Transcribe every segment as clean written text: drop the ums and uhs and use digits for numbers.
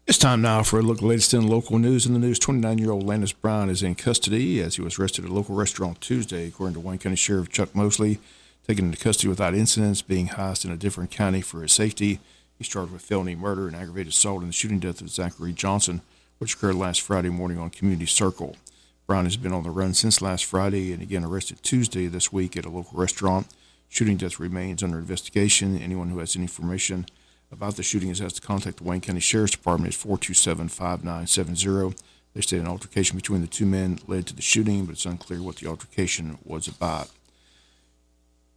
It's time now for a look at the latest in local news. In the news, 29-year-old Landis Brown is in custody as he was arrested at a local restaurant Tuesday, according to Wayne County Sheriff Chuck Mosley. Taken into custody without incidents, being housed in a different county for his safety. He's charged with felony murder and aggravated assault in the shooting death of Zachary Johnson, which occurred last Friday morning on Community Circle. Brown has been on the run since last Friday and again arrested Tuesday this week at a local restaurant. Shooting death remains under investigation. Anyone who has any information about the shooting has to contact the Wayne County Sheriff's Department at 427-5970. They state an altercation between the two men led to the shooting, but it's unclear what the altercation was about.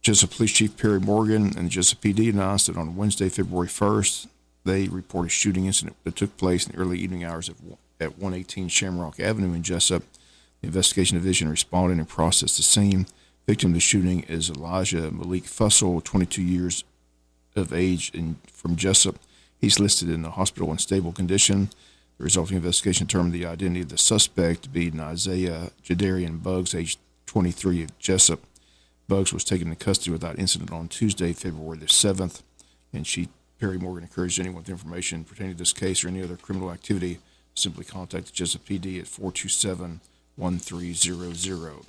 Jesup Police Chief Perry Morgan and the Jesup PD announced that on Wednesday, February 1st, they reported a shooting incident that took place in the early evening hours at 118 Shamrock Avenue in Jesup. The investigation division responded and processed the scene. Victim of the shooting is Elijah Malik Fussell, 22 years of age, and from Jesup. He's listed in the hospital in stable condition. The resulting investigation determined the identity of the suspect to be Isaiah Jadarian Buggs, age 23, of Jesup. Buggs was taken into custody without incident on Tuesday, February the 7th, and Perry Morgan encouraged anyone with information pertaining to this case or any other criminal activity to simply contact the Jesup PD at 427-1300.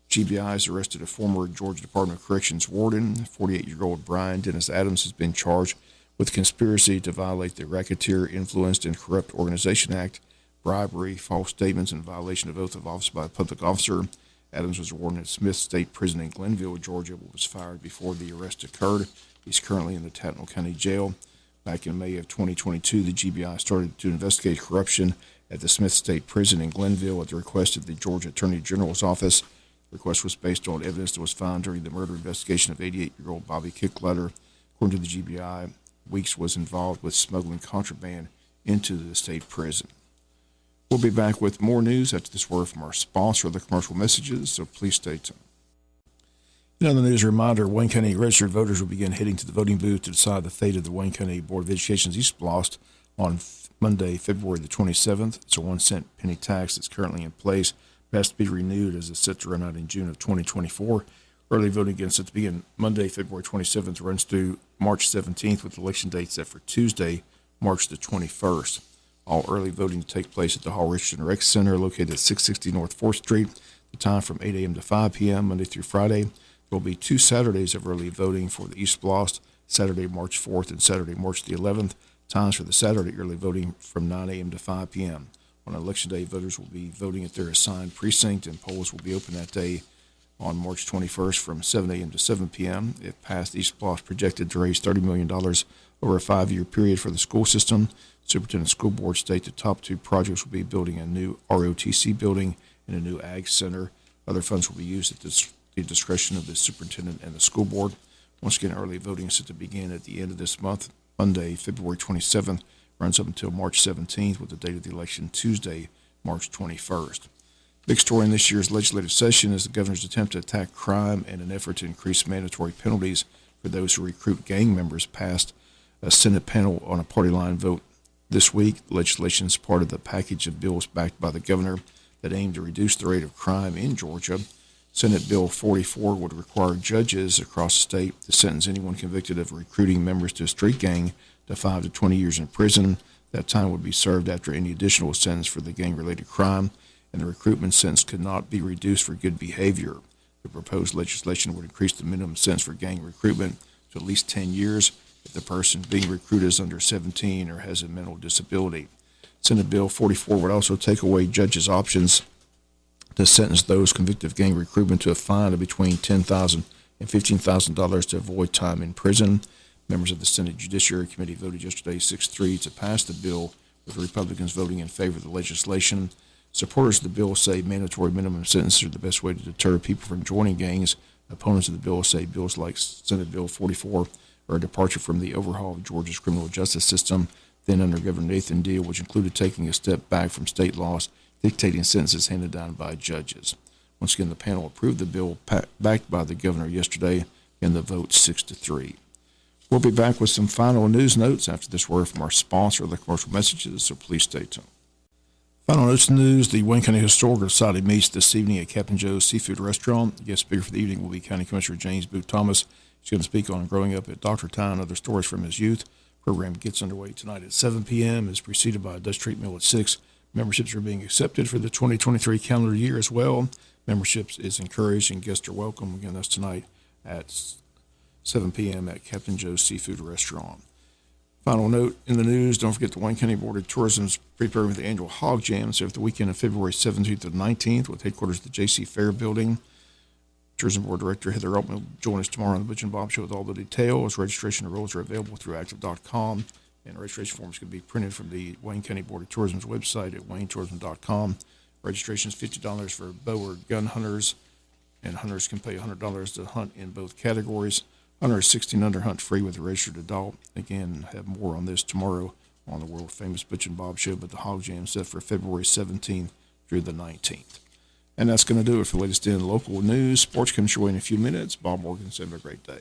GBI has arrested a former Georgia Department of Corrections warden. 48-year-old Brian Dennis Adams has been charged with conspiracy to violate the Racketeer Influenced and Corrupt Organization Act, bribery, false statements, and violation of oath of office by a public officer. Adams was warden at Smith State Prison in Glenville, Georgia, but was fired before the arrest occurred. He's currently in the Tattnall County Jail. Back in May of 2022, the GBI started to investigate corruption at the Smith State Prison in Glenville at the request of the Georgia Attorney General's office. The request was based on evidence that was found during the murder investigation of 88-year-old Bobby Kickletter. According to the GBI, Weeks was involved with smuggling contraband into the state prison. We'll be back with more news after this word from our sponsor of the commercial messages, so please stay tuned. In other news, a reminder, Wayne County registered voters will begin heading to the voting booth to decide the fate of the Wayne County Board of Education's East Blast on Monday, February the 27th. It's a 1-cent penny tax that's currently in place. It has to be renewed as it's set to run out in June of 2024. Early voting again set to begin Monday, February 27th, runs through March 17th, with election dates set for Tuesday, March the 21st. All early voting to take place at the Hall Richardson Rec Center, located at 660 North 4th Street. The time from 8 a.m. to 5 p.m., Monday through Friday. There will be 2 Saturdays of early voting for the East Blast, Saturday, March 4th and Saturday, March the 11th. Times for the Saturday early voting from 9 a.m. to 5 p.m. On Election Day, voters will be voting at their assigned precinct, and polls will be open that day on March 21st from 7 a.m. to 7 p.m. If passed, East Blast projected to raise $30 million over a 5-year period for the school system. Superintendent School Board state the top 2 projects will be building a new ROTC building and a new Ag Center. Other funds will be used at the discretion of the superintendent and the school board. Once again, early voting is set to begin at the end of this month, Monday, February 27th. Runs up until March 17th, with the date of the election Tuesday, March 21st. Big story in this year's legislative session is the governor's attempt to attack crime and an effort to increase mandatory penalties for those who recruit gang members passed a Senate panel on a party line vote this week. Legislation is part of the package of bills backed by the governor that aim to reduce the rate of crime in Georgia. Senate Bill 44 would require judges across the state to sentence anyone convicted of recruiting members to a street gang to 5 to 20 years in prison. That time would be served after any additional sentence for the gang-related crime, and the recruitment sentence could not be reduced for good behavior. The proposed legislation would increase the minimum sentence for gang recruitment to at least 10 years if the person being recruited is under 17 or has a mental disability. Senate Bill 44 would also take away judges' options to sentence those convicted of gang recruitment to a fine of between $10,000 and $15,000 to avoid time in prison. Members of the Senate Judiciary Committee voted yesterday 6-3 to pass the bill, with Republicans voting in favor of the legislation. Supporters of the bill say mandatory minimum sentences are the best way to deter people from joining gangs. Opponents of the bill say bills like Senate Bill 44 are a departure from the overhaul of Georgia's criminal justice system, then under Governor Nathan Deal, which included taking a step back from state laws dictating sentences handed down by judges. Once again, the panel approved the bill backed by the governor yesterday in the vote 6-3. We'll be back with some final news notes after this word from our sponsor of the commercial messages, so please stay tuned. Final notes news, the Wayne County Historical Society meets this evening at Captain Joe's Seafood Restaurant. The guest speaker for the evening will be County Commissioner James Booth Thomas. He's going to speak on growing up at Doctortown and other stories from his youth. Program gets underway tonight at 7 p.m. is preceded by a Dutch treat meal at 6. Memberships are being accepted for the 2023 calendar year as well. Memberships is encouraged and guests are welcome. Again, that's tonight at 7 p.m. at Captain Joe's Seafood Restaurant. Final note in the news, don't forget the Wayne County Board of Tourism is preparing for the annual Hog Jam, so for the weekend of February 17th to 19th with headquarters at the J.C. Fair Building. Tourism Board Director Heather Altman will join us tomorrow on the Butch and Bob Show with all the details. Registration and rules are available through active.com, and registration forms can be printed from the Wayne County Board of Tourism's website at waynetourism.com. Registration is $50 for bow or gun hunters, and hunters can pay $100 to hunt in both categories. Hunter is 16 under, hunt free with a registered adult. Again, have more on this tomorrow on the world famous Butch and Bob Show, but the Hog Jam set for February 17th through the 19th. And that's going to do it for the latest in local news. Sports comes your way in a few minutes. Bob Morgan, have a great day.